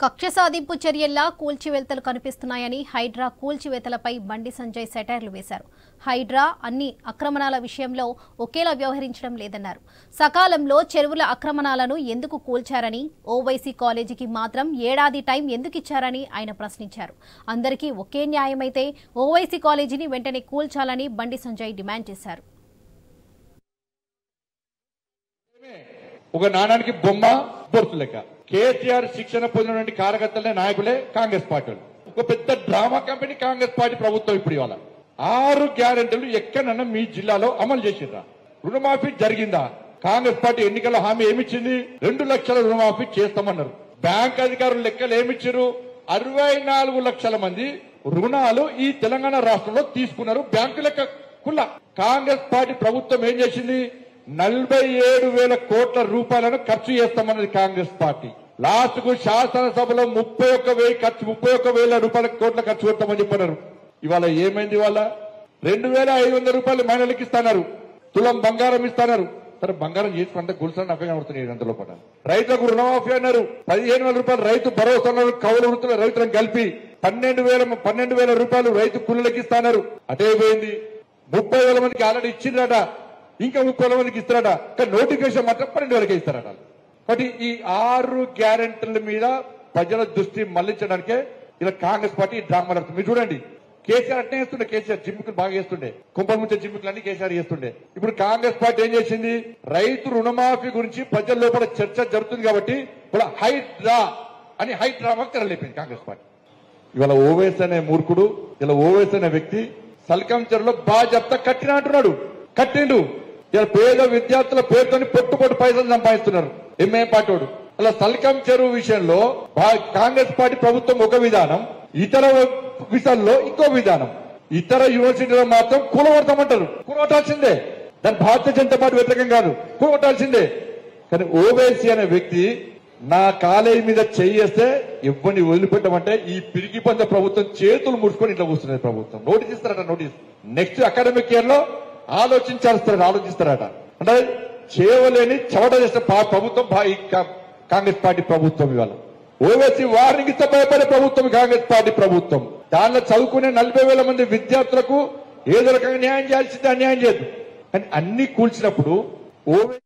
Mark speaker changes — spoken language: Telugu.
Speaker 1: కక్ష సాధింపు చర్యల్లా కూల్చివేతలు కనిపిస్తున్నాయని హైడ్రా కూల్చివేతలపై బండి సంజయ్ సెటైర్లు వేశారు. హైడ్రా అన్ని ఆక్రమణాల విషయంలో ఒకేలా వ్యవహరించడం లేదన్నారు. సకాలంలో చెరువుల ఆక్రమణాలను ఎందుకు కూల్చారని, ఓవైసీ కాలేజీకి మాత్రం ఏడాది టైం ఎందుకు ఇచ్చారని ఆయన ప్రశ్నించారు. అందరికీ ఒకే న్యాయమైతే ఓవైసీ కాలేజీని వెంటనే కూల్చాలని బండి సంజయ్ డిమాండ్ చేశారు.
Speaker 2: ఒక నాణానికి బొమ్మ బొర్సు లెక్క కేసీఆర్ శిక్షణ పొందినటువంటి కార్యకర్తలే నాయకులే కాంగ్రెస్ పార్టీ. ఒక పెద్ద డ్రామా కంపెనీ కాంగ్రెస్ పార్టీ ప్రభుత్వం. ఇప్పుడు ఇవాళ 6 గ్యారెంటీలు ఎక్కడన్నా మీ జిల్లాలో అమలు చేసిర్రా? రుణమాఫీ జరిగిందా? కాంగ్రెస్ పార్టీ ఎన్నికల హామీ ఏమిచ్చింది? 2 లక్షల రుణమాఫీ చేస్తామన్నారు. బ్యాంక్ అధికారులు లెక్కలు ఏమిచ్చారు? 64 లక్షల మంది రుణాలు ఈ తెలంగాణ రాష్ట్రంలో తీసుకున్నారు. బ్యాంకు లెక్క కుల్ల. కాంగ్రెస్ పార్టీ ప్రభుత్వం ఏం చేసింది? 47,000 కోట్ల రూపాయలను ఖర్చు చేస్తామన్నది కాంగ్రెస్ పార్టీ. లాస్ట్ కు శాసనసభలో 31,000 కోట్ల ఖర్చు పెడతామని చెప్పారు. ఇవాళ ఏమైంది? ఇవాళ 2,500 రూపాయలు మహిళలకు ఇస్తున్నారు. తులం బంగారం ఇస్తున్నారు. సరే, బంగారం చేసుకుంటే గుల్సని అక్కడ కనబడుతున్నాయి. అందులో పడ రైతులకు రుణమాఫీ అన్నారు. 15,000 రూపాయలు రైతు భరోసా అన్నారు. కౌలు వృత్తుల రైతులను కలిపి 12,000 రూపాయలు రైతు కూలీలకు ఇస్తున్నారు. అటే పోయింది. 30,000 మందికి ఆల్రెడీ ఇచ్చిందట. ఇంకా 30,000 మందికి ఇస్తారట. కానీ నోటిఫికేషన్ మాత్రం 12,000 ఇస్తారట. కాబట్టి ఈ 6 గ్యారెంటీల మీద ప్రజల దృష్టి మళ్లించడానికే ఇలా కాంగ్రెస్ పార్టీ డ్రామా నడుస్తుంది. మీరు చూడండి, కేసీఆర్ అట్నే చేస్తుండే. కేసీఆర్ జిమ్ముకులు బాగా చేస్తుండే. కుంపల ముంచే జిమ్ముకులు అన్ని కేసీఆర్ చేస్తుండే. ఇప్పుడు కాంగ్రెస్ పార్టీ ఏం చేసింది? రైతు రుణమాఫీ గురించి ప్రజల లోపల చర్చ జరుగుతుంది కాబట్టి ఇప్పుడు హైడ్రా అని హైడ్రామాకు తెరలేపింది కాంగ్రెస్ పార్టీ. ఇవాళ ఓవైసీ అనే మూర్ఖుడు, ఇలా ఓవైసీ అనే వ్యక్తి సల్కంచెరులో బాజప్తా కట్టిన అంటున్నాడు. కట్టిండు. ఇలా పేద విద్యార్థుల పేరుతో పొట్టు పైసలు సంపాదిస్తున్నారు. ఎంఏ పాటోడు. అలా సల్కం చెరువు విషయంలో కాంగ్రెస్ పార్టీ ప్రభుత్వం ఒక విధానం, ఇతర విషయాల్లో ఇంకో విధానం. ఇతర యూనివర్సిటీలో మాత్రం కూలగొడతామంటారు. కూలగొట్టాల్సిందే. దాని భారతీయ జనతా పార్టీ వ్యతిరేకం కాదు, కూలగొట్టాల్సిందే. కానీ ఓవైసీ అనే వ్యక్తి నా కాలేజీ మీద చేయేస్తే ఇవ్వని వదిలిపెట్టమంటే ఈ పిరికి పంద ప్రభుత్వం చేతులు ముడుచుకొని ఇట్లా కూర్చున్నది ప్రభుత్వం. నోటీస్ ఇస్తారట. నోటీస్ నెక్స్ట్ అకాడమిక్ ఇయర్ లో ఆలోచించారట. అంటే చేయలేని చవట చేసిన ప్రభుత్వం కాంగ్రెస్ పార్టీ ప్రభుత్వం. ఇవాళ ఓవైసీ వార్నింగ్ ఇస్తే భయపడే ప్రభుత్వం కాంగ్రెస్ పార్టీ ప్రభుత్వం. దానిలో చదువుకునే 40,000 మంది విద్యార్థులకు ఏదో రకంగా న్యాయం చేయాల్సిందే, అన్యాయం చేయదు. కానీ అన్ని కూల్చినప్పుడు ఓవైసీ